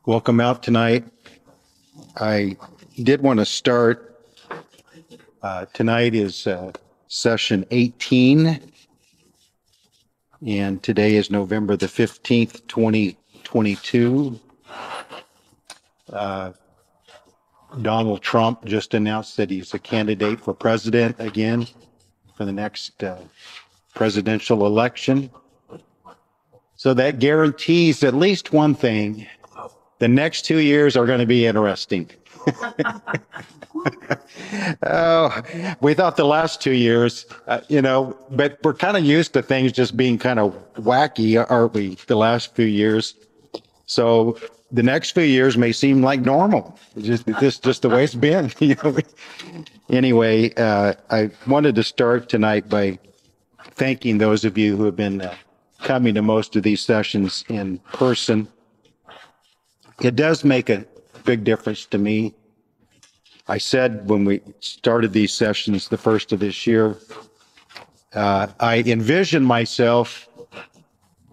Welcome out tonight. I did want to start. Tonight is session 18, and today is November the 15th, 2022. Donald Trump just announced that he's a candidate for president again for the next presidential election. So that guarantees at least one thing. The next 2 years are going to be interesting. Oh, we thought the last 2 years, but we're kind of used to things just being kind of wacky, aren't we, the last few years? So the next few years may seem like normal. Just the way it's been. Anyway, I wanted to start tonight by thanking those of you who have been coming to most of these sessions in person. It does make a big difference to me. I said when we started these sessions, the first of this year, I envision myself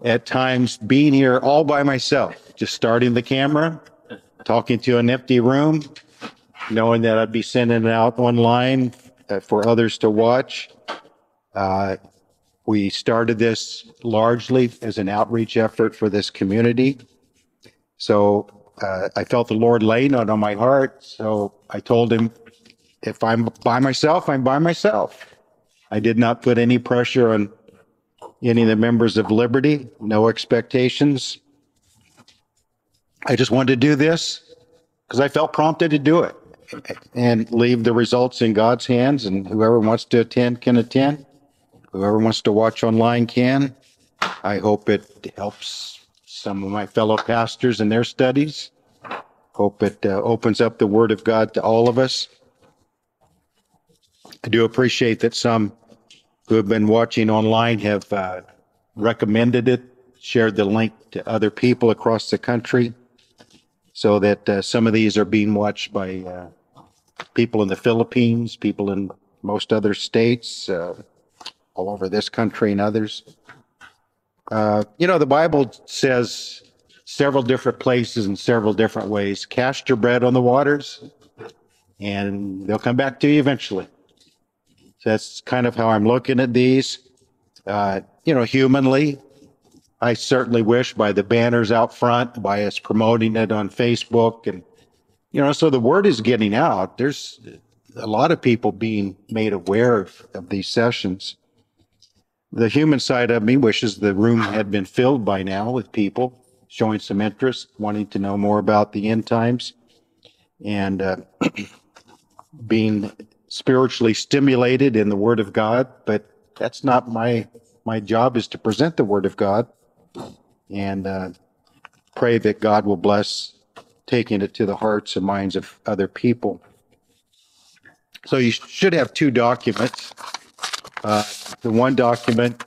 at times being here all by myself, just starting the camera, talking to an empty room, knowing that I'd be sending it out online for others to watch. We started this largely as an outreach effort for this community. So I felt the Lord laying it on my heart. So I told him, if I'm by myself, I'm by myself. I did not put any pressure on any of the members of Liberty, no expectations. I just wanted to do this because I felt prompted to do it and leave the results in God's hands. And whoever wants to attend can attend. Whoever wants to watch online can. I hope it helps some of my fellow pastors in their studies. Hope it opens up the Word of God to all of us. I do appreciate that some who have been watching online have recommended it, shared the link to other people across the country, so that some of these are being watched by people in the Philippines, people in most other states, all over this country and others. The Bible says several different places in several different ways, cast your bread on the waters and they'll come back to you eventually. So that's kind of how I'm looking at these. Humanly, I certainly wish by the banners out front, by us promoting it on Facebook, and, so the word is getting out. There's a lot of people being made aware of these sessions. The human side of me wishes the room had been filled by now with people showing some interest, wanting to know more about the end times, and being spiritually stimulated in the Word of God. But that's not my job, is to present the Word of God and pray that God will bless taking it to the hearts and minds of other people. So you should have two documents. The one document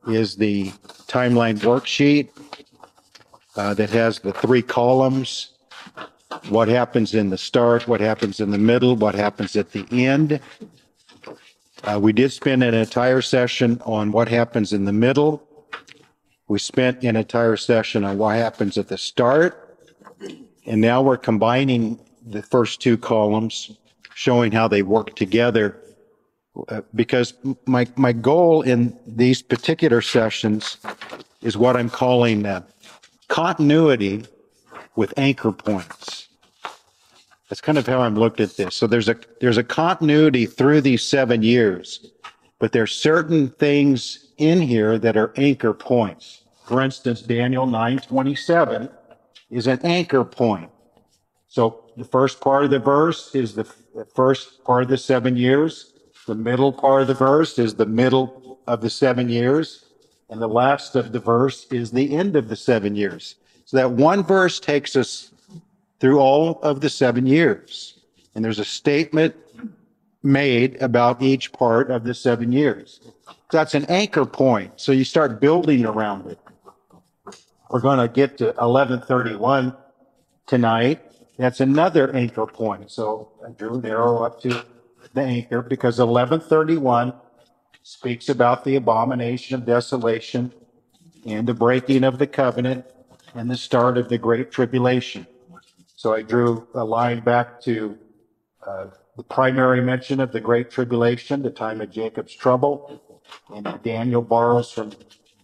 is the timeline worksheet that has the three columns: what happens in the start, what happens in the middle, what happens at the end. We did spend an entire session on what happens in the middle. We spent an entire session on what happens at the start. And now we're combining the first two columns, showing how they work together. Because my goal in these particular sessions is what I'm calling continuity with anchor points. That's kind of how I'm looked at this. So there's a continuity through these 7 years, but there's certain things in here that are anchor points. For instance, Daniel 9:27 is an anchor point. So the first part of the verse is the first part of the 7 years. The middle part of the verse is the middle of the 7 years. And the last of the verse is the end of the 7 years. So that one verse takes us through all of the 7 years. And there's a statement made about each part of the 7 years. So that's an anchor point. So you start building around it. We're going to get to 1131 tonight. That's another anchor point. So I drew an arrow up to the anchor because 1131 speaks about the abomination of desolation and the breaking of the covenant and the start of the great tribulation. So I drew a line back to the primary mention of the Great Tribulation, the time of Jacob's trouble. And Daniel borrows from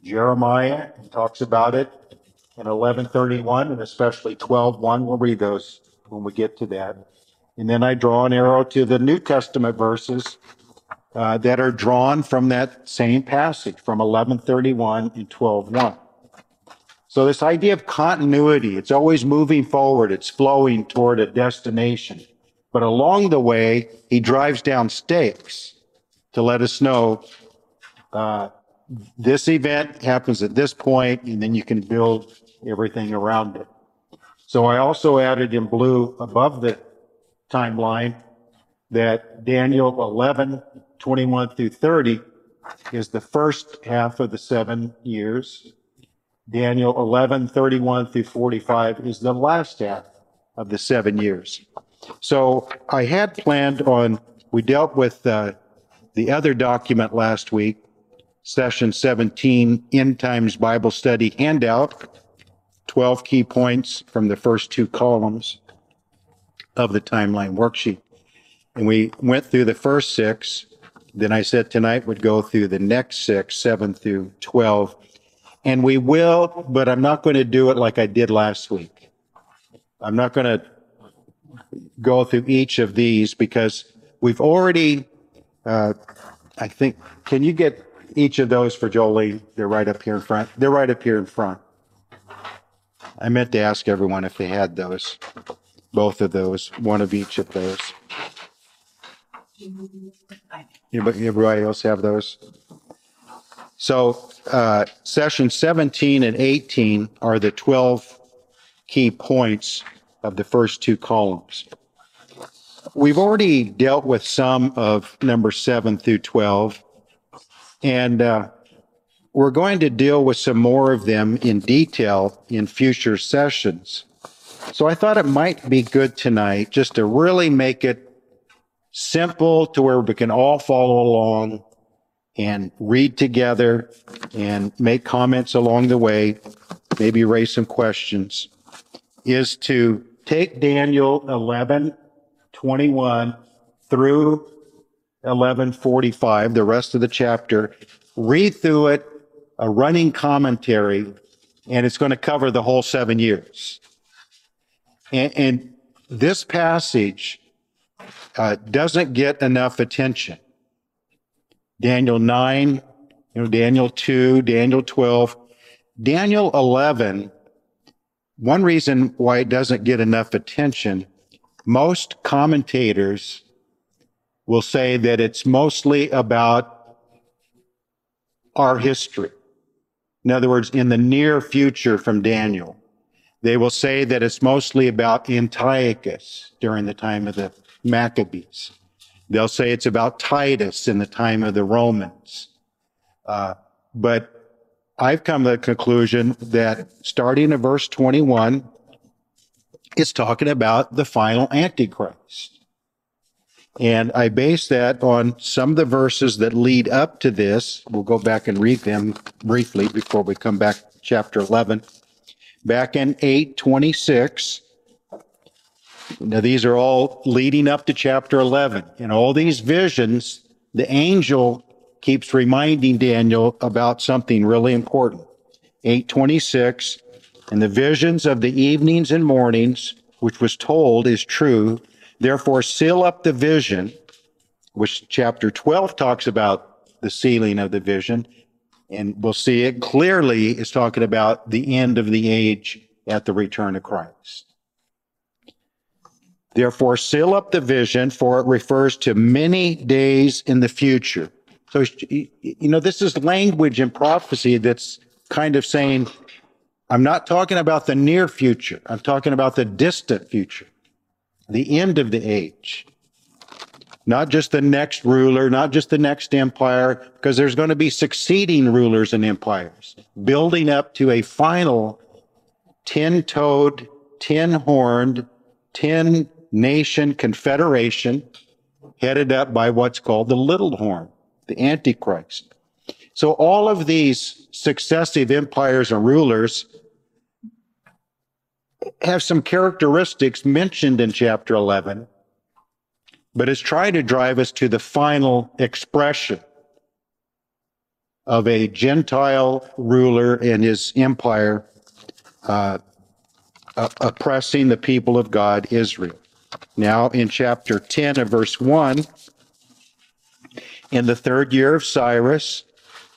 Jeremiah and talks about it in 11:31 and especially 12:1. We'll read those when we get to that. And then I draw an arrow to the New Testament verses that are drawn from that same passage from 11:31 and 12:1. So this idea of continuity, it's always moving forward, it's flowing toward a destination. But along the way, he drives down stakes to let us know this event happens at this point, and then you can build everything around it. So I also added in blue above the timeline that Daniel 11:21 through 30 is the first half of the 7 years. Daniel 11:31 through 45 is the last half of the 7 years. So I had planned on, we dealt with the other document last week, session 17, End Times Bible Study handout, 12 key points from the first 2 columns of the timeline worksheet. And we went through the first 6. Then I said tonight would go through the next 6, 7 through 12. And we will, but I'm not going to do it like I did last week. I'm not going to go through each of these because we've already, I think, can you get each of those for Jolie? They're right up here in front. They're right up here in front. I meant to ask everyone if they had those, both of those, one of each of those. Everybody else have those? So session 17 and 18 are the 12 key points of the first 2 columns. We've already dealt with some of number 7 through 12, and we're going to deal with some more of them in detail in future sessions. So I thought it might be good tonight just to really make it simple to where we can all follow along and read together and make comments along the way, maybe raise some questions, is to take Daniel 11:21 through 11:45, the rest of the chapter, read through it, a running commentary, and it's going to cover the whole 7 years. And this passage doesn't get enough attention. Daniel 9, Daniel 2, Daniel 12, Daniel 11. One reason why it doesn't get enough attention, most commentators will say that it's mostly about our history. In other words, in the near future from Daniel, they will say that it's mostly about Antiochus during the time of the Maccabees. They'll say it's about Titus in the time of the Romans. But I've come to the conclusion that starting in verse 21, it's talking about the final antichrist. And I base that on some of the verses that lead up to this. We'll go back and read them briefly before we come back to chapter 11. Back in 8:26, now these are all leading up to chapter 11. In all these visions, the angel keeps reminding Daniel about something really important. 8:26, and the visions of the evenings and mornings, which was told, is true. Therefore, seal up the vision, which chapter 12 talks about the sealing of the vision. And we'll see it clearly is talking about the end of the age at the return of Christ. Therefore, seal up the vision, for it refers to many days in the future. So, this is language in prophecy that's kind of saying, I'm not talking about the near future. I'm talking about the distant future, the end of the age. Not just the next ruler, not just the next empire, because there's going to be succeeding rulers and empires, building up to a final 10-toed, 10-horned, 10-nation confederation headed up by what's called the little horn, the antichrist. So all of these successive empires and rulers have some characteristics mentioned in chapter 11, but it's trying to drive us to the final expression of a Gentile ruler and his empire oppressing the people of God, Israel. Now, in chapter 10 of verse 1, in the 3rd year of Cyrus,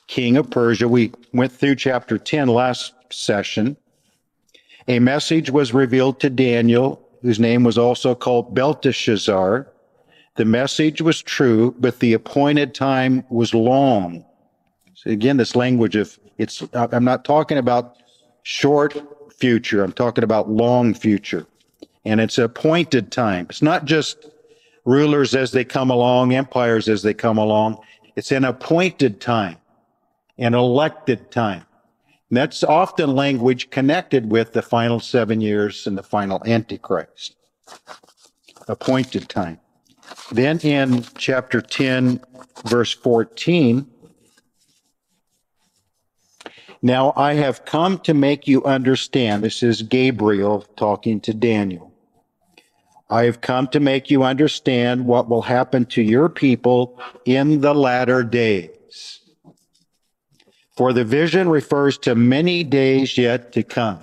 king of Persia, we went through chapter 10 last session, a message was revealed to Daniel, whose name was also called Belteshazzar. The message was true, but the appointed time was long. So again, this language of I'm not talking about short future, I'm talking about long future. And it's appointed time. It's not just rulers as they come along, empires as they come along. It's an appointed time, an elected time. And that's often language connected with the final 7 years and the final antichrist. Appointed time. Then in chapter 10, verse 14, now I have come to make you understand. This is Gabriel talking to Daniel. I have come to make you understand what will happen to your people in the latter days. For the vision refers to many days yet to come.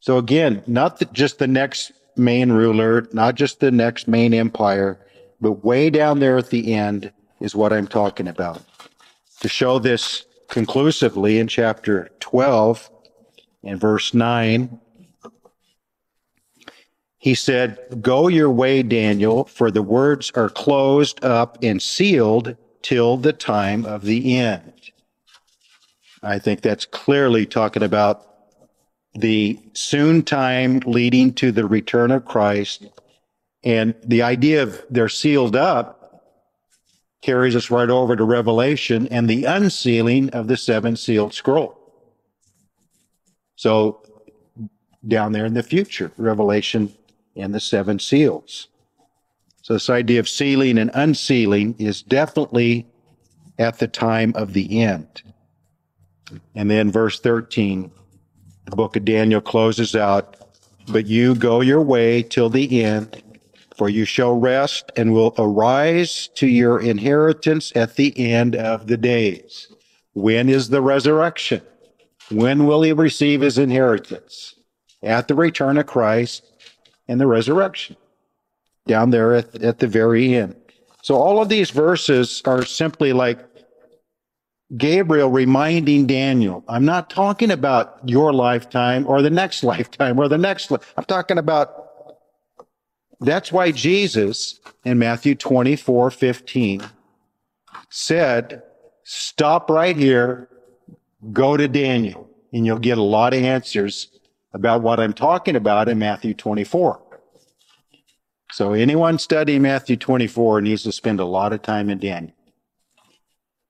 So again, not just the next main ruler, not just the next main empire, but way down there at the end is what I'm talking about. To show this conclusively in chapter 12 and verse 9, he said, "Go your way, Daniel, for the words are closed up and sealed till the time of the end." I think that's clearly talking about the soon time leading to the return of Christ. And the idea of they're sealed up carries us right over to Revelation and the unsealing of the 7 sealed scroll. So down there in the future, Revelation and the 7 seals. So this idea of sealing and unsealing is definitely at the time of the end. And then verse 13, the book of Daniel closes out, "But you go your way till the end, for you shall rest and will arise to your inheritance at the end of the days." When is the resurrection? When will he receive his inheritance? At the return of Christ and the resurrection, down there at the very end. So all of these verses are simply like Gabriel reminding Daniel, I'm not talking about your lifetime or the next lifetime or the next. I'm talking about, that's why Jesus in Matthew 24:15 said, stop right here, go to Daniel, and you'll get a lot of answers about what I'm talking about in Matthew 24. So anyone studying Matthew 24 needs to spend a lot of time in Daniel.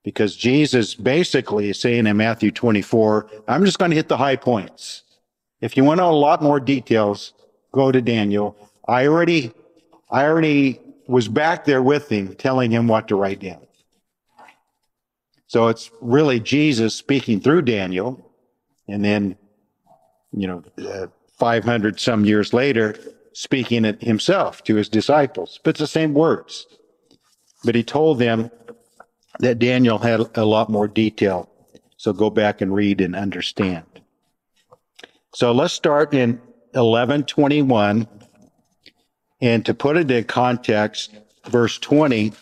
Because Jesus basically is saying in Matthew 24, I'm just going to hit the high points. If you want to know a lot more details, go to Daniel. I already was back there with him, telling him what to write down. So it's really Jesus speaking through Daniel, and then, 500 some years later, speaking it himself to his disciples. But it's the same words. But he told them that Daniel had a lot more detail. So go back and read and understand. So let's start in 11:21. And to put it in context, verse 20,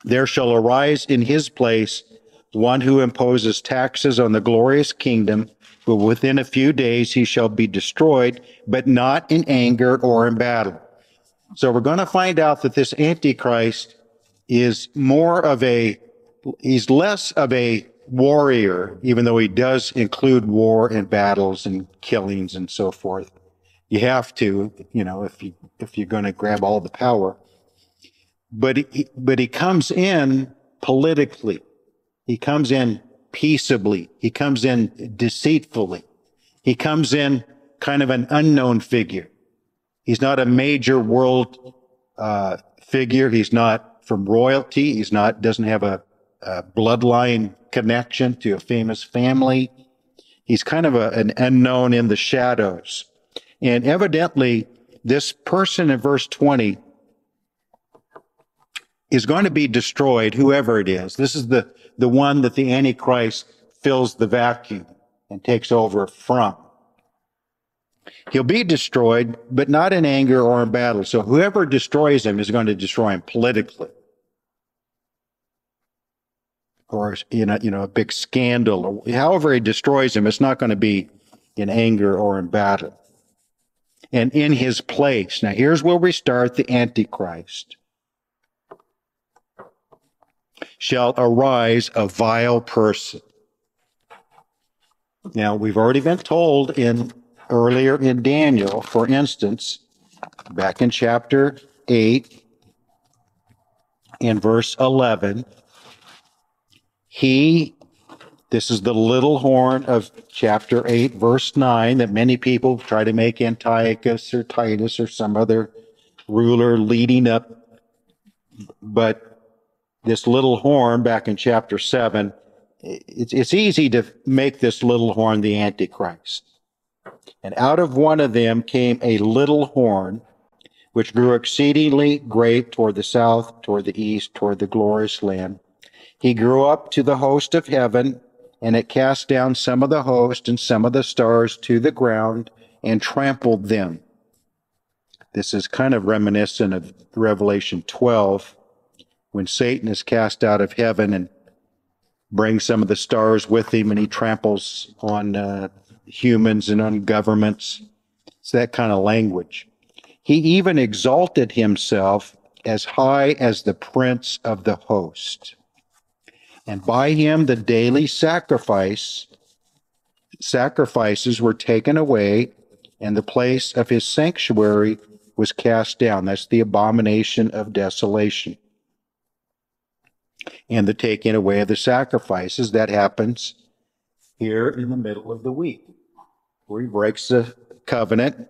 there shall arise in his place one who imposes taxes on the glorious kingdom, but within a few days he shall be destroyed, but not in anger or in battle. So we're going to find out that this Antichrist is he's less of a warrior, even though he does include war and battles and killings and so forth. You have to, if you're going to grab all the power. But he comes in politically. He comes in peaceably. He comes in deceitfully. He comes in kind of an unknown figure. He's not a major world figure. He's not from royalty. Doesn't have a bloodline connection to a famous family. He's kind of an unknown in the shadows. And evidently, this person in verse 20 is going to be destroyed, whoever it is. This is the one that the Antichrist fills the vacuum and takes over from. He'll be destroyed, but not in anger or in battle. So whoever destroys him is going to destroy him politically. Or a big scandal. However he destroys him, it's not going to be in anger or in battle. And in his place. Now here's where we start the Antichrist. Shall arise a vile person. Now we've already been told earlier in Daniel, for instance, back in chapter 8, in verse 11, this is the little horn of chapter 8, verse 9, that many people try to make Antiochus or Titus or some other ruler leading up. But this little horn back in chapter 7, it's easy to make this little horn the Antichrist. And out of one of them came a little horn, which grew exceedingly great toward the south, toward the east, toward the glorious land. He grew up to the host of heaven, and it cast down some of the host and some of the stars to the ground and trampled them. This is kind of reminiscent of Revelation 12, when Satan is cast out of heaven and brings some of the stars with him, and he tramples on humans and on governments. It's that kind of language. He even exalted himself as high as the prince of the host. And by him the daily sacrifices were taken away, and the place of his sanctuary was cast down. That's the abomination of desolation. And the taking away of the sacrifices, that happens here in the middle of the week, where he breaks the covenant,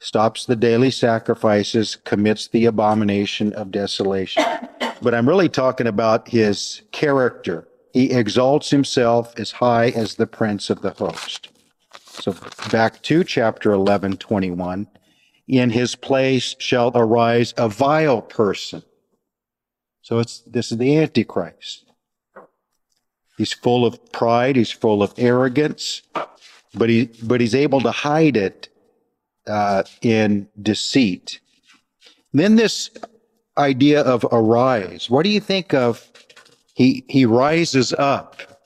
stops the daily sacrifices, commits the abomination of desolation. But I'm really talking about his character. He exalts himself as high as the prince of the host. So back to chapter 11:21. In his place shall arise a vile person. So this is the Antichrist. He's full of pride. He's full of arrogance, but he's able to hide it in deceit. Then this idea of arise. What do you think of? He rises up.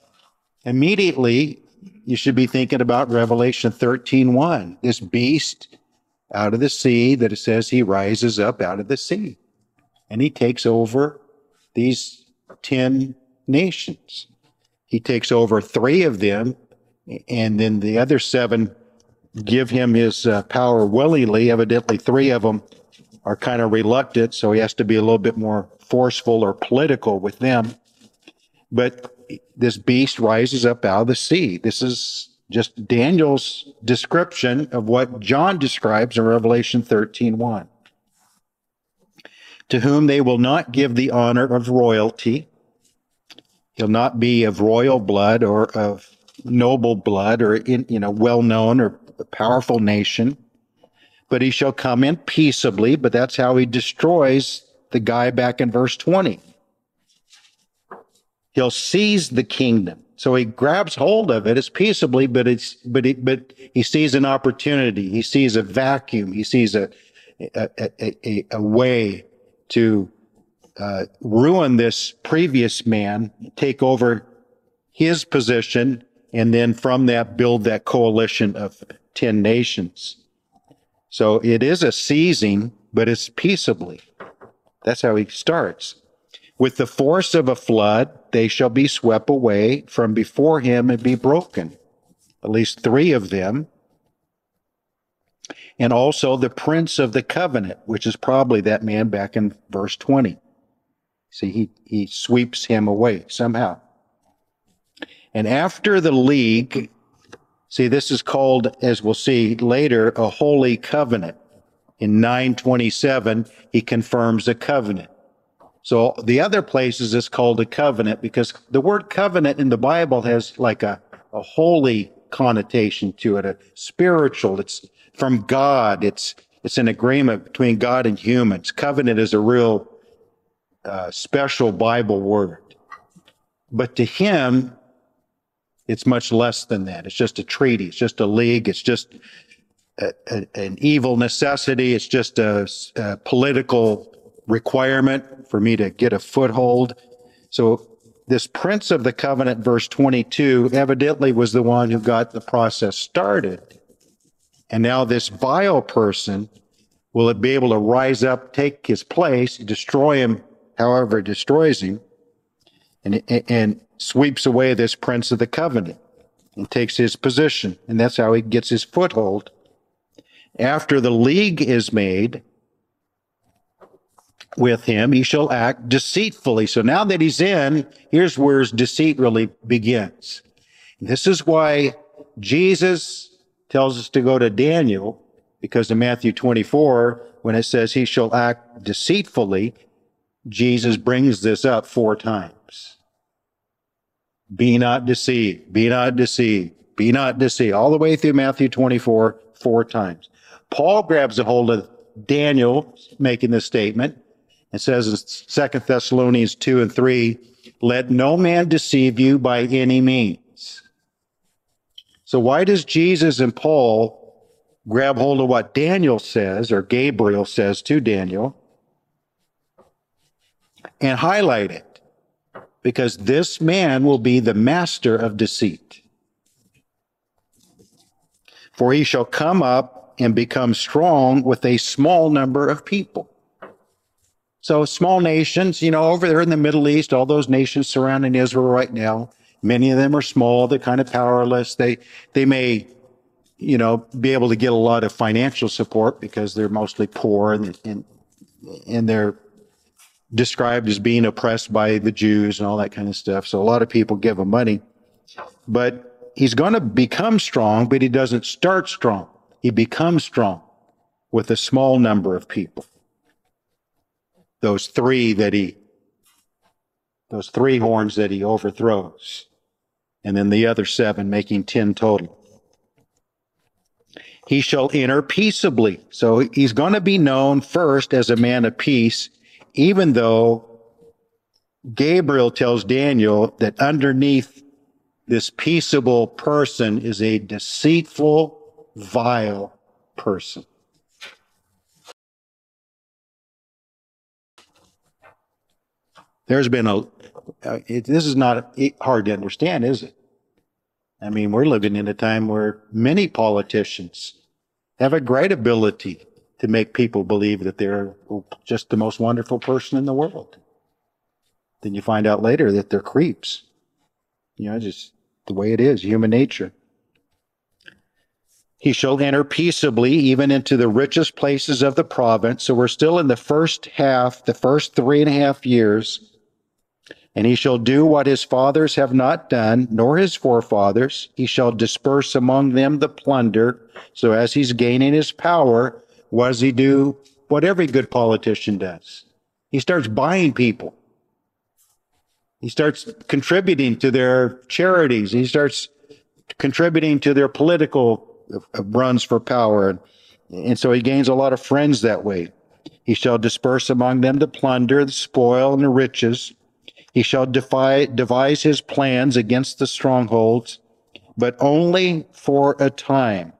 Immediately, you should be thinking about Revelation 13:1. This beast out of the sea, that it says he rises up out of the sea, and he takes over these 10 nations. He takes over 3 of them, and then the other 7 give him his power willingly. Evidently, 3 of them are kind of reluctant, so he has to be a little bit more forceful or political with them. But this beast rises up out of the sea. This is just Daniel's description of what John describes in Revelation 13:1. To whom they will not give the honor of royalty. He'll not be of royal blood or of noble blood or well-known or a powerful nation, but he shall come in peaceably. But that's how he destroys the guy back in verse 20. He'll seize the kingdom. So he grabs hold of it as peaceably, but he sees an opportunity. He sees a vacuum. He sees a way to ruin this previous man, take over his position, and then from that build that coalition of 10 nations. So it is a seizing, but it's peaceably. That's how he starts. With the force of a flood, they shall be swept away from before him and be broken. At least 3 of them. And also the prince of the covenant, which is probably that man back in verse 20. See, he sweeps him away somehow. And after the league, see, this is called, as we'll see later, a holy covenant. In 9:27, he confirms a covenant. So the other places it's called a covenant because the word covenant in the Bible has like a holy connotation to it, a spiritual. It's from God. It's an agreement between God and humans. Covenant is a real special Bible word. But to him, it's much less than that. It's just a treaty. It's just a league. It's just an evil necessity. It's just a political requirement for me to get a foothold. So this prince of the covenant, verse 22, evidently was the one who got the process started. And now this vile person will be able to rise up, take his place, destroy him, however it destroys him, and sweeps away this prince of the covenant and takes his position. And that's how he gets his foothold. After the league is made with him, he shall act deceitfully. So now that he's in, here's where his deceit really begins. This is why Jesus tells us to go to Daniel, because in Matthew 24, when it says he shall act deceitfully, Jesus brings this up 4 times. Be not deceived, be not deceived, be not deceived. All the way through Matthew 24, 4 times. Paul grabs a hold of Daniel making this statement and says in 2 Thessalonians 2 and 3, let no man deceive you by any means. So why does Jesus and Paul grab hold of what Daniel says, or Gabriel says to Daniel, and highlight it? Because this man will be the master of deceit. For he shall come up and become strong with a small number of people. So small nations, over there in the Middle East, all those nations surrounding Israel right now, many of them are small, they're kind of powerless. They may, be able to get a lot of financial support because they're mostly poor and they're described as being oppressed by the Jews and all that kind of stuff. So a lot of people give him money. But he's going to become strong, but he doesn't start strong. He becomes strong with a small number of people. Those three horns that he overthrows. And then the other 7, making 10 total. He shall enter peaceably. So he's going to be known first as a man of peace, even though Gabriel tells Daniel that underneath this peaceable person is a deceitful, vile person. There's been this is not hard to understand, is it? I mean, we're living in a time where many politicians have a great ability to make people believe that they're just the most wonderful person in the world. Then you find out later that they're creeps. Just the way it is, human nature. He shall enter peaceably even into the richest places of the province. So we're still in the first half, the first 3.5 years. And he shall do what his fathers have not done, nor his forefathers. He shall disperse among them the plunder. So as he's gaining his power, what does he do? What every good politician does. He starts buying people. He starts contributing to their charities. He starts contributing to their political runs for power. And so he gains a lot of friends that way. He shall disperse among them the plunder, the spoil, and the riches. He shall devise his plans against the strongholds, but only for a time.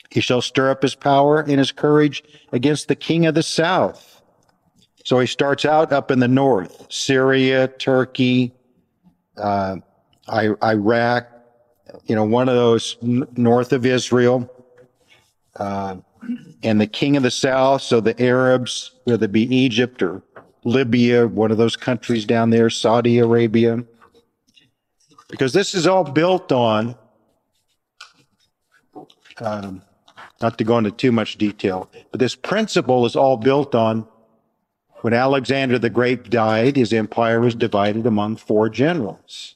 He shall stir up his power and his courage against the king of the south. So he starts out up in the north, Syria, Turkey, Iraq, one of those north of Israel, and the king of the south, so the Arabs, whether it be Egypt or Libya, one of those countries down there, Saudi Arabia. Because this is all built on, not to go into too much detail, but this principle is all built on when Alexander the Great died, his empire was divided among 4 generals.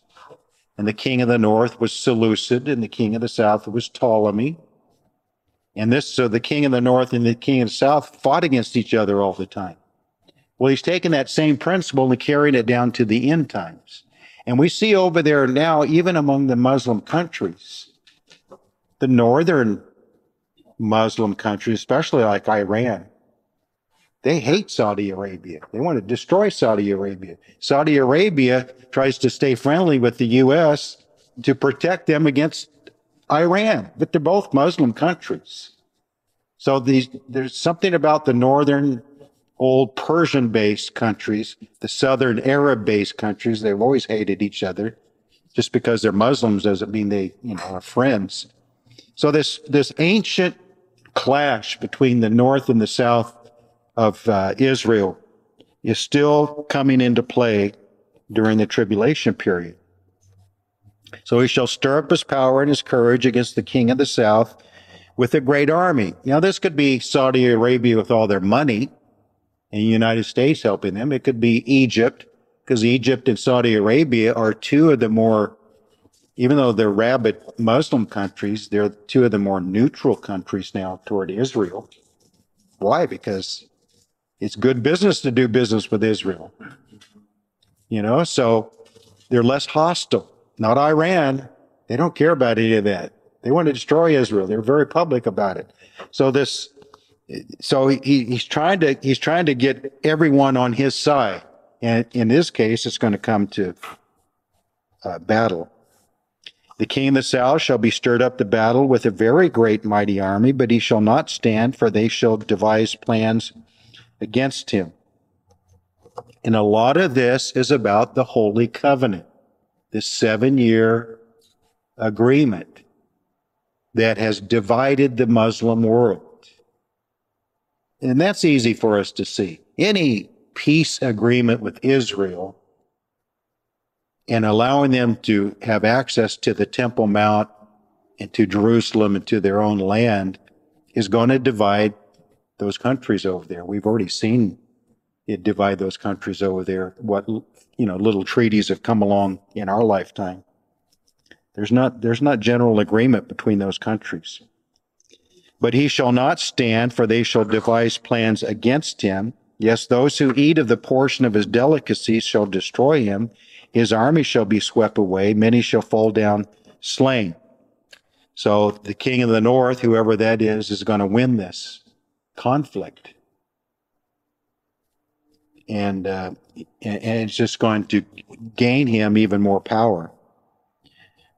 And the king of the north was Seleucid, and the king of the south was Ptolemy. And so the king of the north and the king of the south fought against each other all the time. Well, he's taken that same principle and carrying it down to the end times. And we see over there now, even among the Muslim countries, the northern Muslim countries, especially like Iran, they hate Saudi Arabia. They want to destroy Saudi Arabia. Saudi Arabia tries to stay friendly with the U.S. to protect them against Iran, but they're both Muslim countries. So there's something about the northern old Persian-based countries, the southern Arab-based countries, they've always hated each other. Just because they're Muslims doesn't mean they, are friends. So this ancient clash between the north and the south of Israel is still coming into play during the tribulation period. So he shall stir up his power and his courage against the king of the south with a great army. Now, this could be Saudi Arabia with all their money and the United States helping them. It could be Egypt, because Egypt and Saudi Arabia are two of the more, even though they're rabid Muslim countries, they're two of the more neutral countries now toward Israel. Why? Because it's good business to do business with Israel. So they're less hostile. Not Iran. They don't care about any of that. They want to destroy Israel. They're very public about it. So he's trying to get everyone on his side. And in this case, it's going to come to battle. The king of the south shall be stirred up to battle with a very great mighty army, but he shall not stand, for they shall devise plans against him. And a lot of this is about the Holy Covenant, this 7-year agreement that has divided the Muslim world. And that's easy for us to see. Any peace agreement with Israel and allowing them to have access to the Temple Mount and to Jerusalem and to their own land is going to divide those countries over there. We've already seen it divide those countries over there. What, little treaties have come along in our lifetime. There's not general agreement between those countries. But he shall not stand, for they shall devise plans against him. Yes, those who eat of the portion of his delicacies shall destroy him. His army shall be swept away. Many shall fall down slain. So the king of the north, whoever that is going to win this conflict. And it's just going to gain him even more power.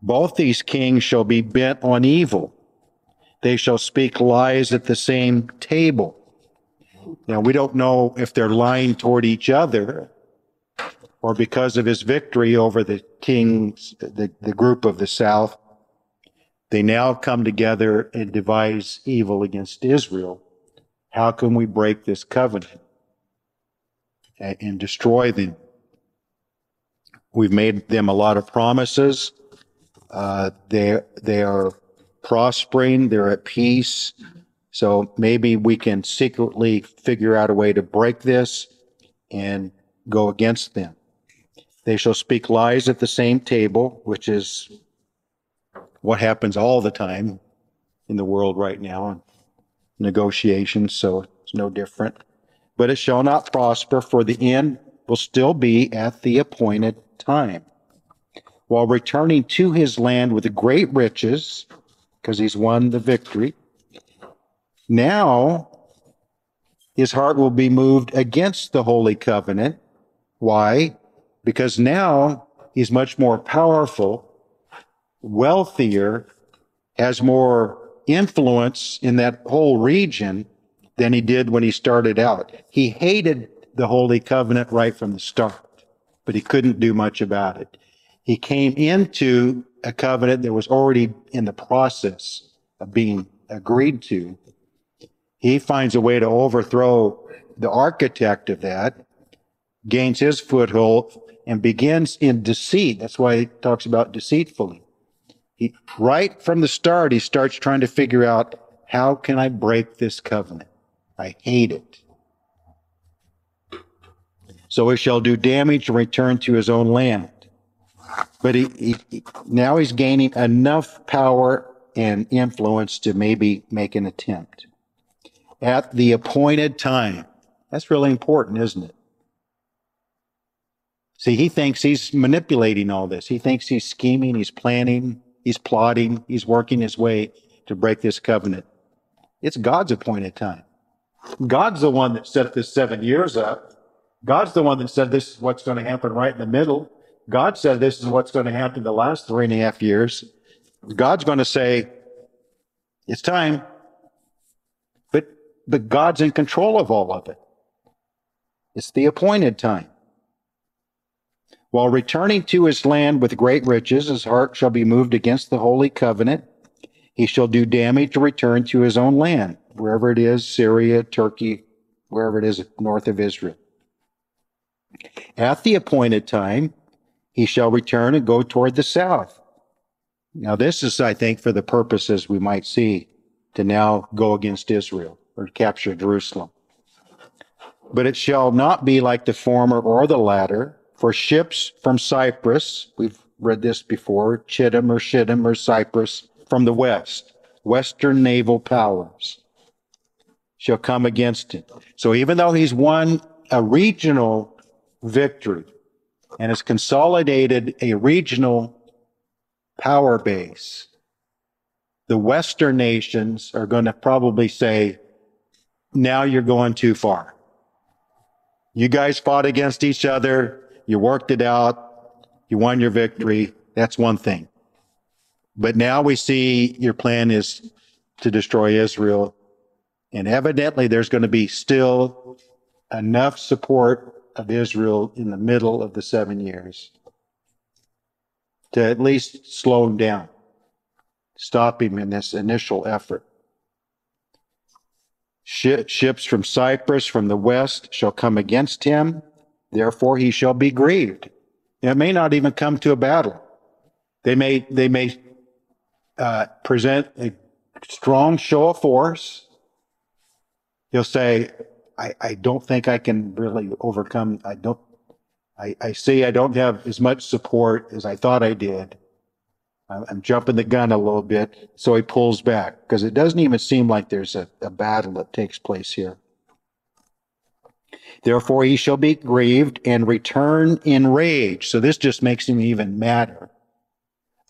Both these kings shall be bent on evil. They shall speak lies at the same table. Now, we don't know if they're lying toward each other or because of his victory over the kings, the group of the south. They now come together and devise evil against Israel. How can we break this covenant and destroy them? We've made them a lot of promises. They are prospering. They're at peace. So maybe we can secretly figure out a way to break this and go against them. They shall speak lies at the same table, which is what happens all the time in the world right now in negotiations, so it's no different. But it shall not prosper, for the end will still be at the appointed time. While returning to his land with great riches, because he's won the victory, now his heart will be moved against the Holy Covenant. Why? Because now he's much more powerful, wealthier, has more influence in that whole region than he did when he started out. He hated the Holy Covenant right from the start, but he couldn't do much about it. He came into a covenant that was already in the process of being agreed to. He finds a way to overthrow the architect of that, gains his foothold, and begins in deceit. That's why he talks about deceitfully. Right from the start, he starts trying to figure out, how can I break this covenant? I hate it. So he shall do damage and return to his own land. But now he's gaining enough power and influence to maybe make an attempt. At the appointed time. That's really important, isn't it? See, he thinks he's manipulating all this. He thinks he's scheming, he's planning, he's plotting, he's working his way to break this covenant. It's God's appointed time. God's the one that set this 7 years up. God's the one that said this is what's going to happen right in the middle. God said this is what's going to happen the last 3.5 years. God's going to say, it's time. But God's in control of all of it. It's the appointed time. While returning to his land with great riches, his heart shall be moved against the holy covenant. He shall do damage to return to his own land, wherever it is, Syria, Turkey, wherever it is north of Israel. At the appointed time, he shall return and go toward the south. Now, this is, I think, for the purposes we might see to now go against Israel or capture Jerusalem. But it shall not be like the former or the latter, for ships from Cyprus, we've read this before, Chittim or Cyprus, from the west, Western naval powers, shall come against him. So even though he's won a regional victory and has consolidated a regional power base, the Western nations are going to probably say, now you're going too far. You guys fought against each other. You worked it out. You won your victory. That's one thing. But now we see your plan is to destroy Israel. And evidently there's going to be still enough support of Israel in the middle of the 7 years to at least slow him down, stop him in this initial effort. Ships from Cyprus, from the west, shall come against him. Therefore, he shall be grieved. It may not even come to a battle. They may present a strong show of force. He'll say, I don't think I can really overcome. I see I don't have as much support as I thought I did. I'm jumping the gun a little bit. So he pulls back because it doesn't even seem like there's a battle that takes place here. Therefore, he shall be grieved and return in rage. So this just makes him even madder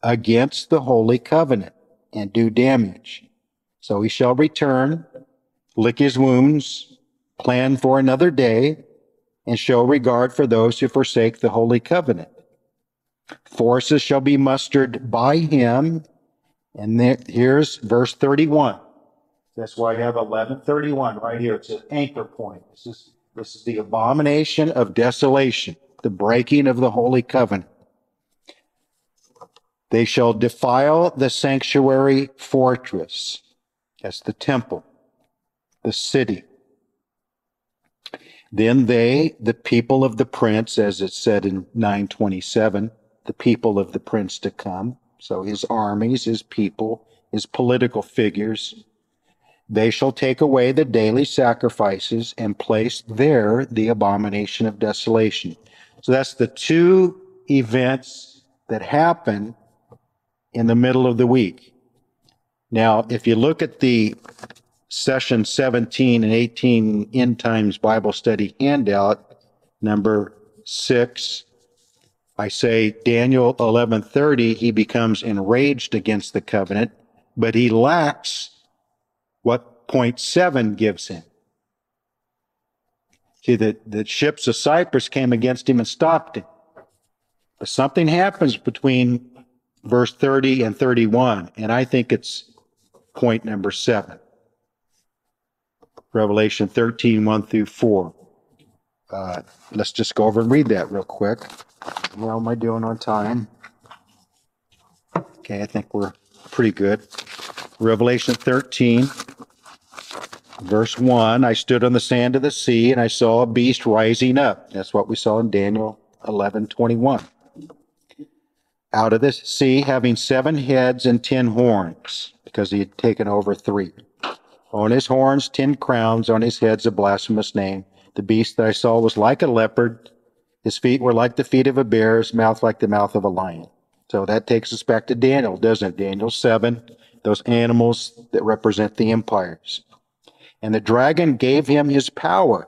against the holy covenant and do damage. So he shall return, lick his wounds, plan for another day, and show regard for those who forsake the holy covenant. Forces shall be mustered by him. And here's verse 31. That's why I have 11:31 right here. It's an anchor point. This is the abomination of desolation, the breaking of the holy covenant. They shall defile the sanctuary fortress. That's the temple, the city. Then they, the people of the prince, as it said in 9:27, the people of the prince to come. So his armies, his people, his political figures, they shall take away the daily sacrifices and place there the abomination of desolation. So that's the two events that happen in the middle of the week. Now, if you look at the session 17 and 18 End Times Bible Study handout, number 6, I say Daniel 11:30, he becomes enraged against the covenant, but he lacks what point 7 gives him. See, the ships of Cyprus came against him and stopped him. But something happens between verse 30 and 31, and I think it's point number 7. Revelation 13:1-4. Let's just go over and read that real quick. How am I doing on time? Okay, I think we're pretty good. Revelation 13, verse 1, I stood on the sand of the sea, and I saw a beast rising up. That's what we saw in Daniel 11:21. Out of this sea, having 7 heads and 10 horns, because he had taken over 3. On his horns 10 crowns, on his heads a blasphemous name. The beast that I saw was like a leopard. His feet were like the feet of a bear, his mouth like the mouth of a lion. So that takes us back to Daniel, doesn't it? Daniel 7, those animals that represent the empires. And the dragon gave him his power,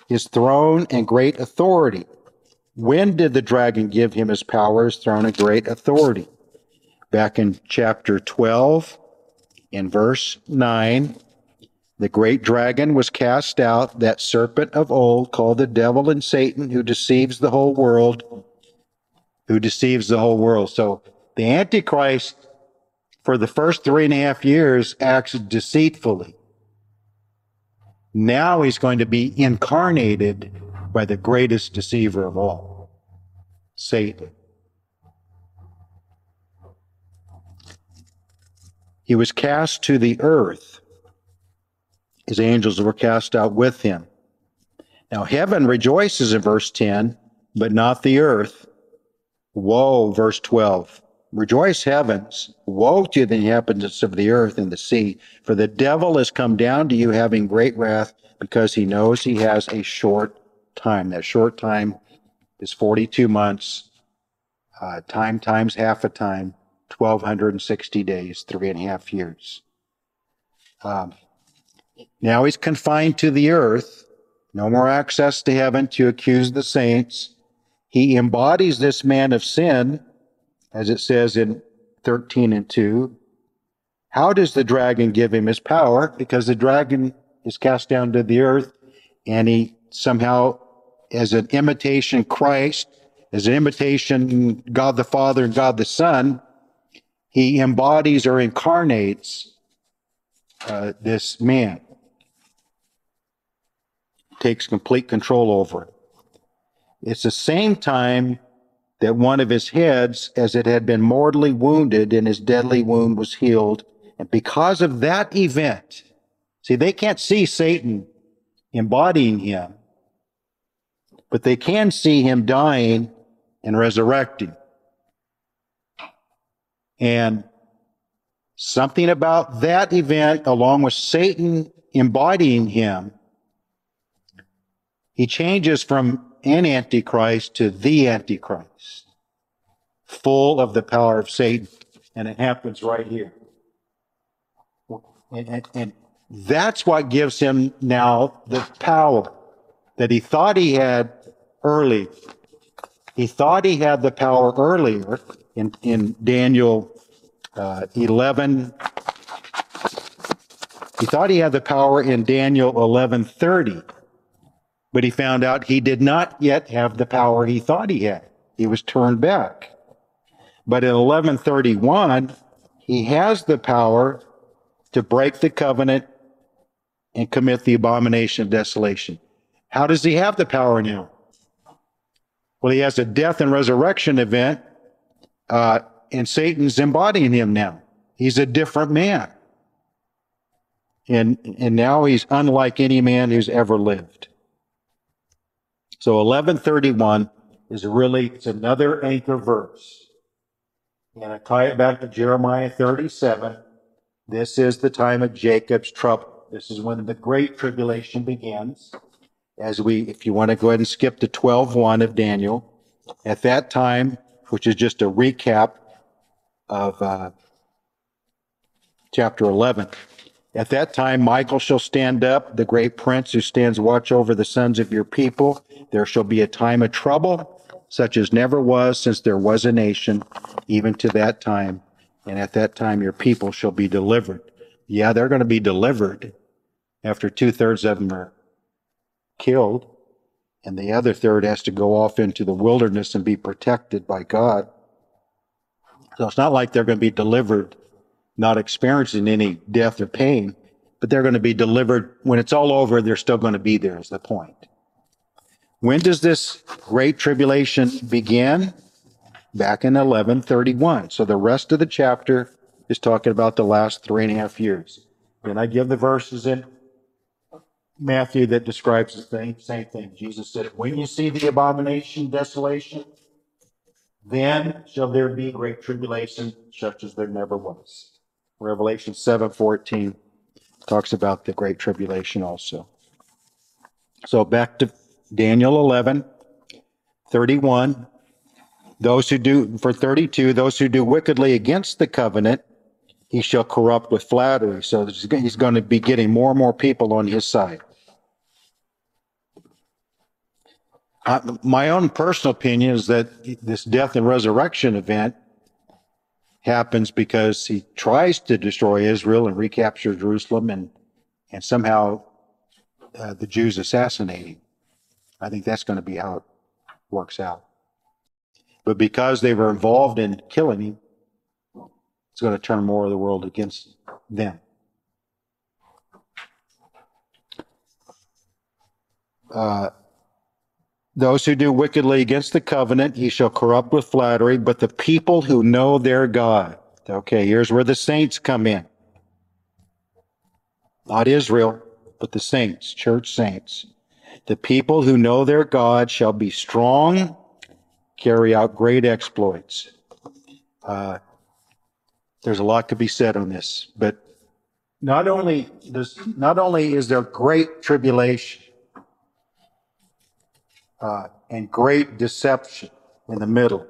his throne, and great authority. When did the dragon give him his power, his throne, and great authority? Back in chapter 12, in verse 9, the great dragon was cast out, that serpent of old, called the devil and Satan, who deceives the whole world. So the Antichrist, for the first 3.5 years, acts deceitfully. Now he's going to be incarnated by the greatest deceiver of all, Satan. He was cast to the earth. His angels were cast out with him. Now heaven rejoices in verse 10, but not the earth. Woe, verse 12. Rejoice, heavens. Woe to the inhabitants of the earth and the sea, for the devil has come down to you having great wrath, because he knows he has a short time. That short time is 42 months. Time times half a time, 1,260 days, 3.5 years. Now he's confined to the earth. No more access to heaven to accuse the saints. He embodies this man of sin, as it says in 13:2. How does the dragon give him his power? Because the dragon is cast down to the earth, and he somehow, as an imitation Christ, as an imitation God the Father and God the Son, he embodies or incarnates this man. Takes complete control over it. It's the same time that one of his heads, as it had been mortally wounded, and his deadly wound was healed. And because of that event, see, they can't see Satan embodying him, but they can see him dying and resurrecting. And something about that event, along with Satan embodying him, he changes from an antichrist to the antichrist, full of the power of Satan. And it happens right here. And that's what gives him now the power that he thought he had early. He thought he had the power earlier in Daniel 11. He thought he had the power in Daniel 11:30. But he found out he did not yet have the power he thought he had. He was turned back. But in 11:31, he has the power to break the covenant and commit the abomination of desolation. How does he have the power now? Well, he has a death and resurrection event, and Satan's embodying him now. He's a different man. And now he's unlike any man who's ever lived. So 11:31 is it's another anchor verse. And I tie it back to Jeremiah 37. This is the time of Jacob's trouble. This is when the great tribulation begins. If you want to go ahead and skip to 12:1 of Daniel, at that time, which is just a recap of chapter 11. At that time, Michael shall stand up, the great prince who stands watch over the sons of your people. There shall be a time of trouble, such as never was since there was a nation, even to that time. And at that time, your people shall be delivered. Yeah, they're going to be delivered after 2/3 of them are killed. And the other third has to go off into the wilderness and be protected by God. So it's not like they're going to be delivered not experiencing any death or pain, but they're going to be delivered. When it's all over, they're still going to be there, is the point. When does this great tribulation begin? Back in 11:31. So the rest of the chapter is talking about the last 3.5 years. And I give the verses in Matthew that describes the same thing. Jesus said, when you see the abomination, desolation, then shall there be great tribulation, such as there never was. Revelation 7:14 talks about the great tribulation also. So back to Daniel 11:31. Those who do, for 32, those who do wickedly against the covenant, he shall corrupt with flattery. So he's going to be getting more and more people on his side. My own personal opinion is that this death and resurrection event happens because he tries to destroy Israel and recapture Jerusalem, and somehow the Jews assassinate him. I think that's going to be how it works out. But because they were involved in killing him, it's going to turn more of the world against them. Those who do wickedly against the covenant, he shall corrupt with flattery, but the people who know their God. Okay, here's where the saints come in. Not Israel, but the saints, church saints. The people who know their God shall be strong, carry out great exploits. There's a lot to be said on this, but not only is there great tribulation and great deception in the middle,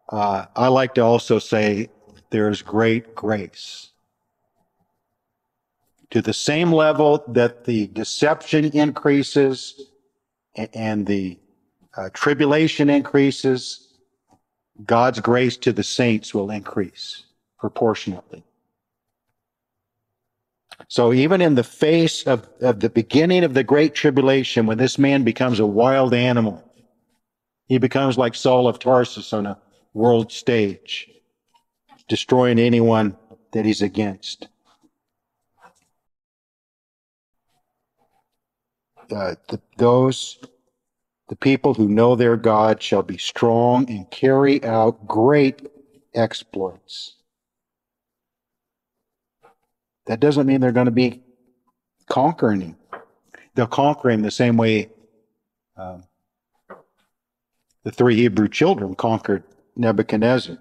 I like to also say there's great grace. To the same level that the deception increases and the tribulation increases, God's grace to the saints will increase proportionately. So even in the face of the beginning of the great tribulation, when this man becomes a wild animal, he becomes like Saul of Tarsus on a world stage, destroying anyone that he's against. The people who know their God shall be strong and carry out great exploits. That doesn't mean they're going to be conquering him. They'll conquer him the same way the three Hebrew children conquered Nebuchadnezzar.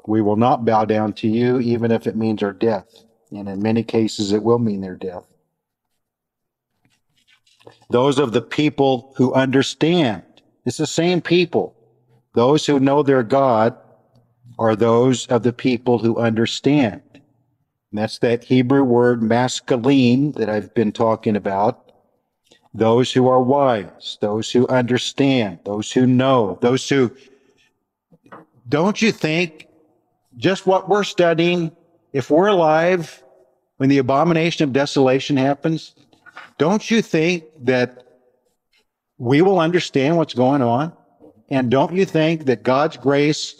We will not bow down to you, even if it means our death. And in many cases, it will mean their death. Those of the people who understand, it's the same people. Those who know their God are those of the people who understand. And that's that Hebrew word masculine that I've been talking about. Those who are wise, those who understand, those who know, those who, don't you think just what we're studying, if we're alive when the abomination of desolation happens, don't you think that we will understand what's going on? And don't you think that God's grace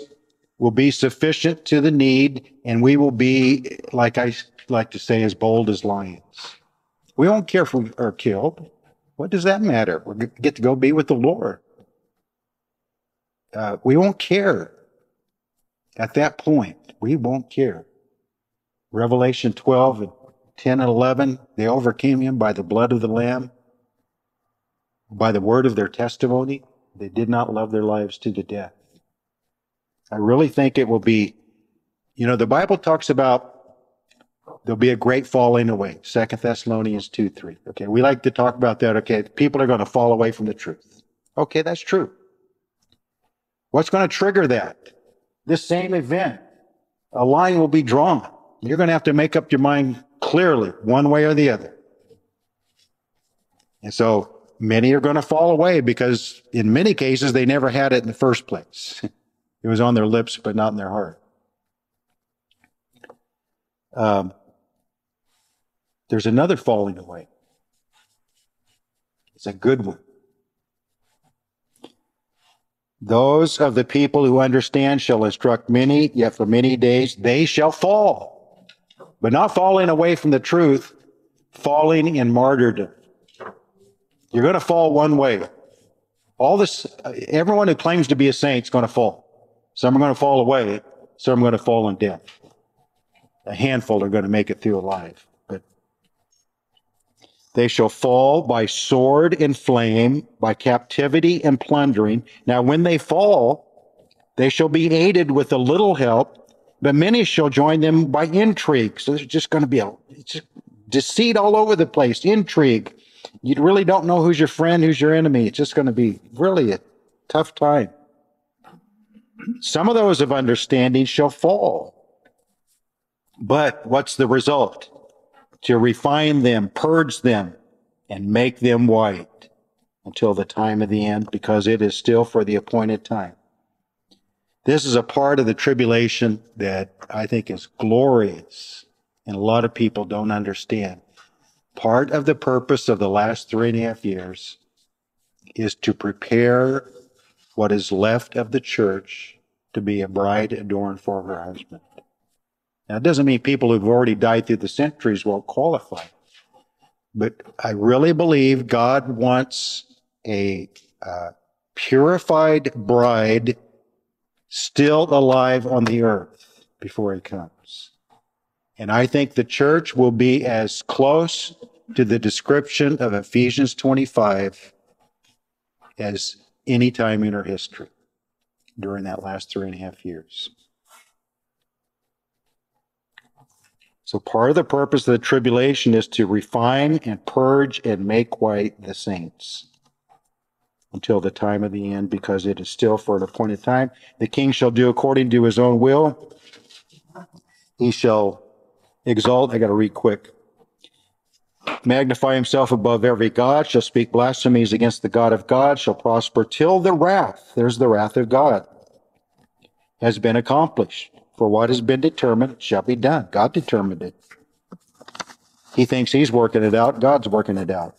will be sufficient to the need, and we will be, like I like to say, as bold as lions? We won't care if we are killed. What does that matter? We get to go be with the Lord. We won't care. At that point, we won't care. Revelation 12 and 10 and 11, they overcame him by the blood of the Lamb, by the word of their testimony. They did not love their lives to the death. I really think it will be, the Bible talks about there'll be a great falling away. 2 Thessalonians 2:3. Okay, we like to talk about that. Okay, people are going to fall away from the truth. Okay, that's true. What's going to trigger that? This same event. A line will be drawn. You're going to have to make up your mind clearly, one way or the other. And so many are going to fall away because in many cases they never had it in the first place. It was on their lips, but not in their heart. There's another falling away. It's a good one. Those of the people who understand shall instruct many, yet for many days they shall fall. But not falling away from the truth, falling in martyrdom. You're going to fall one way. Everyone who claims to be a saint is going to fall. Some are going to fall away, some are going to fall in death. A handful are going to make it through alive. But they shall fall by sword and flame, by captivity and plundering. Now, when they fall, they shall be aided with a little help, but many shall join them by intrigue. So there's just going to be just deceit all over the place, intrigue. You really don't know who's your friend, who's your enemy. It's just going to be really a tough time. Some of those of understanding shall fall. But what's the result? To refine them, purge them, and make them white. until the time of the end, because it is still for the appointed time. This is a part of the tribulation that I think is glorious, and a lot of people don't understand. Part of the purpose of the last 3.5 years is to prepare what is left of the church to be a bride adorned for her husband. Now, it doesn't mean people who've already died through the centuries won't qualify, but I really believe God wants a purified bride still alive on the earth before he comes. And I think the church will be as close to the description of Ephesians 25 as any time in our history during that last 3.5 years. So part of the purpose of the tribulation is to refine and purge and make white the saints until the time of the end, because it is still for an appointed time. The king shall do according to his own will. He shall exalt, I got to read quick. Magnify himself above every god, shall speak blasphemies against the God of God, shall prosper till the wrath, there's the wrath of God, has been accomplished. For what has been determined shall be done. God determined it. He thinks he's working it out. God's working it out.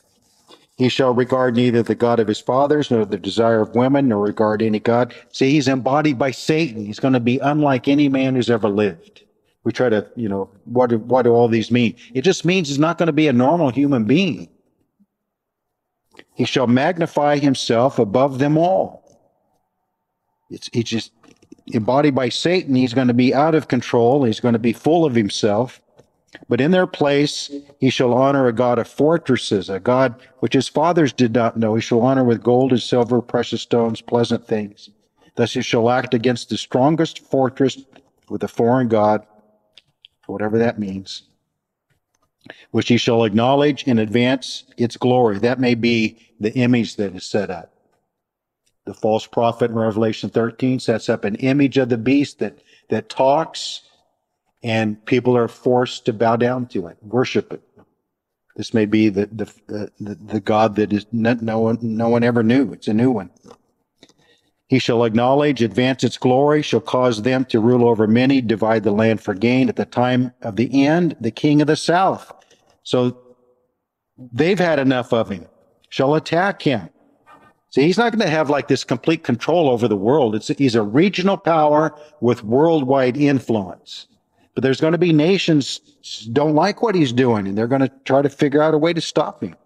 He shall regard neither the God of his fathers, nor the desire of women, nor regard any God. See, he's embodied by Satan. He's going to be unlike any man who's ever lived. We try to, what do all these mean? It just means he's not going to be a normal human being. He shall magnify himself above them all. He's just embodied by Satan. He's going to be out of control. He's going to be full of himself. But in their place, he shall honor a God of fortresses, a God which his fathers did not know. He shall honor with gold and silver, precious stones, pleasant things. Thus he shall act against the strongest fortress with a foreign God, whatever that means, which he shall acknowledge and advance its glory. That may be the image that is set up. The false prophet in Revelation 13 sets up an image of the beast that talks, and people are forced to bow down to it, worship it. This may be the God that is no one ever knew. It's a new one. He shall acknowledge, advance its glory, shall cause them to rule over many, divide the land for gain. At the time of the end, the king of the south. So they've had enough of him, shall attack him. See, he's not going to have like this complete control over the world. He's a regional power with worldwide influence. But there's going to be nations don't like what he's doing, and they're going to try to figure out a way to stop him.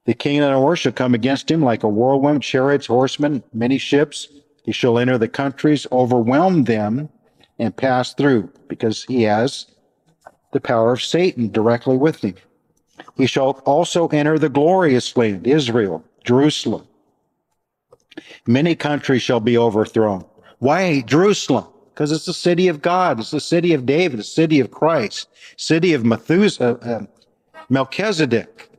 The king of the north shall come against him like a whirlwind, chariots, horsemen, many ships. He shall enter the countries, overwhelm them, and pass through, because he has the power of Satan directly with him. He shall also enter the glorious land, Israel, Jerusalem. Many countries shall be overthrown. Why Jerusalem? Because it's the city of God. It's the city of David, the city of Christ, city of Melchizedek.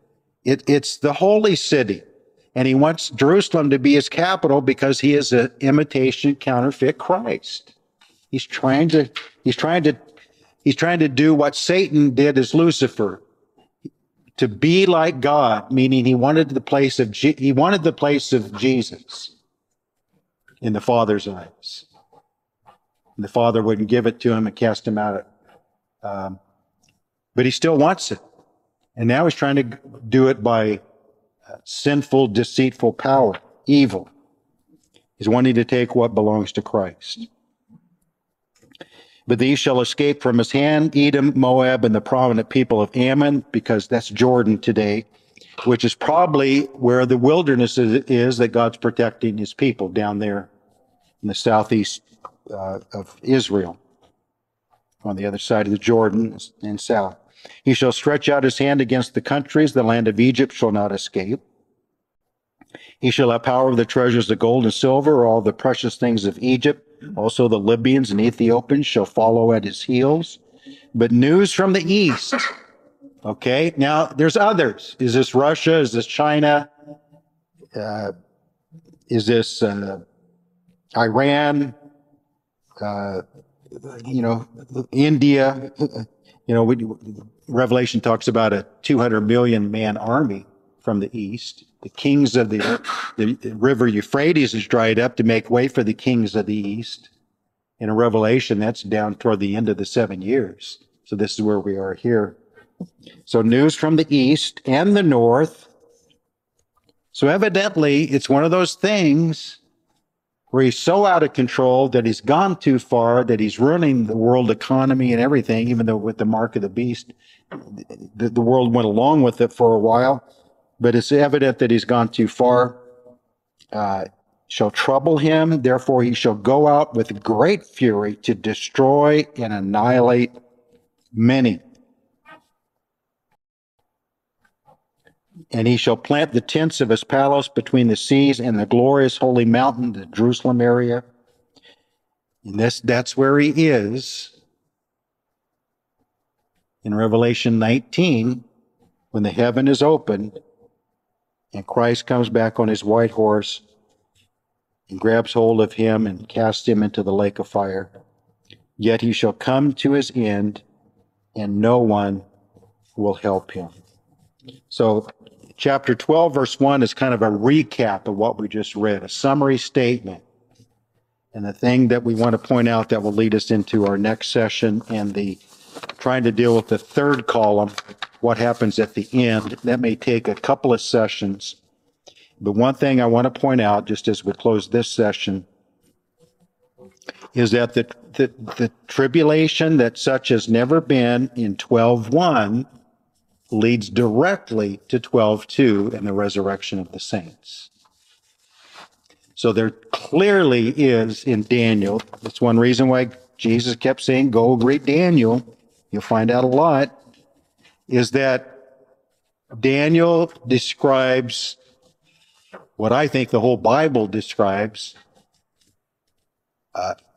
It's the holy city. And he wants Jerusalem to be his capital because he is an imitation counterfeit Christ. He's trying to do what Satan did as Lucifer, to be like God, meaning he wanted the place of Jesus in the Father's eyes. And the Father wouldn't give it to him and cast him out. But he still wants it. And now he's trying to do it by sinful, deceitful power, evil. He's wanting to take what belongs to Christ. But these shall escape from his hand, Edom, Moab, and the prominent people of Ammon, because that's Jordan today, which is probably where the wilderness is that God's protecting his people down there in the southeast of Israel, on the other side of the Jordan and south. He shall stretch out his hand against the countries. The land of Egypt shall not escape. He shall have power of the treasures of gold and silver, all the precious things of Egypt. Also the Libyans and Ethiopians shall follow at his heels. But news from the east. Okay, now there's others. Is this Russia? Is this China? Is this Iran? India. Revelation talks about a 200 million man army. from the east. The kings of the river Euphrates is dried up to make way for the kings of the east. In Revelation, that's down toward the end of the 7 years. So this is where we are here. So news from the east and the north. So evidently, it's one of those things where he's so out of control that he's gone too far, that he's ruining the world economy and everything, even though with the mark of the beast, the world went along with it for a while. But it's evident that he's gone too far. Shall trouble him, therefore he shall go out with great fury to destroy and annihilate many. And he shall plant the tents of his palace between the seas and the glorious holy mountain, the Jerusalem area. And that's where he is in Revelation 19, when the heaven is opened and Christ comes back on his white horse and grabs hold of him and casts him into the lake of fire. Yet he shall come to his end, and no one will help him. So chapter 12, verse 1 is kind of a recap of what we just read, a summary statement. And the thing that we want to point out that will lead us into our next session and the trying to deal with the third column, what happens at the end. That may take a couple of sessions. But one thing I want to point out, just as we close this session, is that the tribulation that such has never been in 12:1 leads directly to 12:2 and the resurrection of the saints. So there clearly is in Daniel, that's one reason why Jesus kept saying, go read Daniel, you'll find out a lot, is that Daniel describes what I think the whole Bible describes,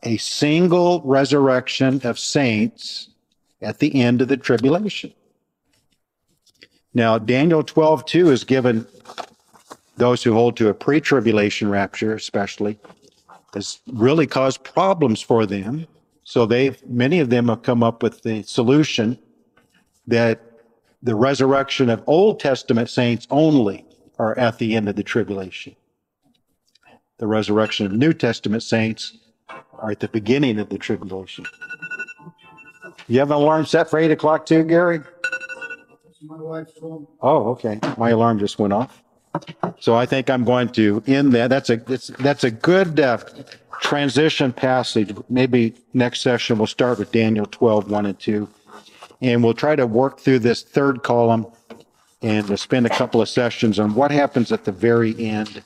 a single resurrection of saints at the end of the tribulation. Now, Daniel 12:2 is given those who hold to a pre-tribulation rapture, especially, has really caused problems for them. So many of them have come up with the solution that the resurrection of Old Testament saints only are at the end of the tribulation. The resurrection of New Testament saints are at the beginning of the tribulation. You have an alarm set for 8 o'clock too, Gary? My wife's phone. Oh, okay. My alarm just went off. So I think I'm going to end that. That's a good transition passage. Maybe next session we'll start with Daniel 12:1 and 2. And we'll try to work through this third column and we'll spend a couple of sessions on what happens at the very end.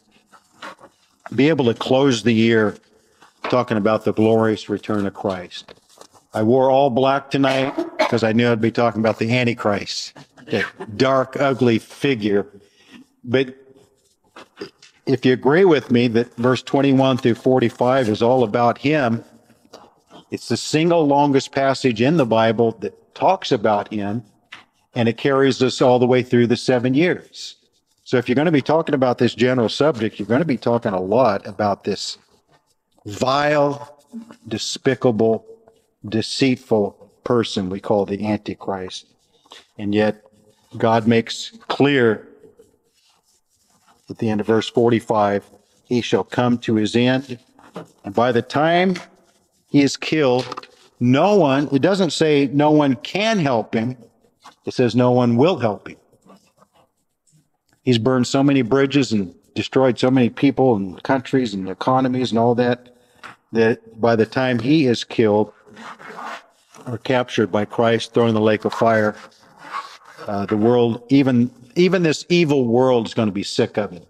Be able to close the year talking about the glorious return of Christ. I wore all black tonight because I knew I'd be talking about the Antichrist, that dark, ugly figure. But if you agree with me that verse 21 through 45 is all about him, it's the single longest passage in the Bible that talks about him, and it carries us all the way through the 7 years. So if you're going to be talking about this general subject, you're going to be talking a lot about this vile, despicable, deceitful person we call the Antichrist. And yet God makes clear at the end of verse 45, he shall come to his end. And by the time he is killed, no one, it doesn't say no one can help him. It says no one will help him. He's burned so many bridges and destroyed so many people and countries and economies and all that, that by the time he is killed or captured by Christ, thrown in the lake of fire, the world, even this evil world is going to be sick of it.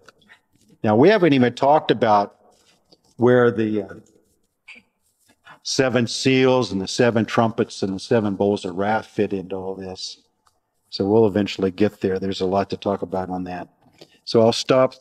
Now, we haven't even talked about where the 7 seals and the 7 trumpets and the 7 bowls of wrath fit into all this. So we'll eventually get there. There's a lot to talk about on that. So I'll stop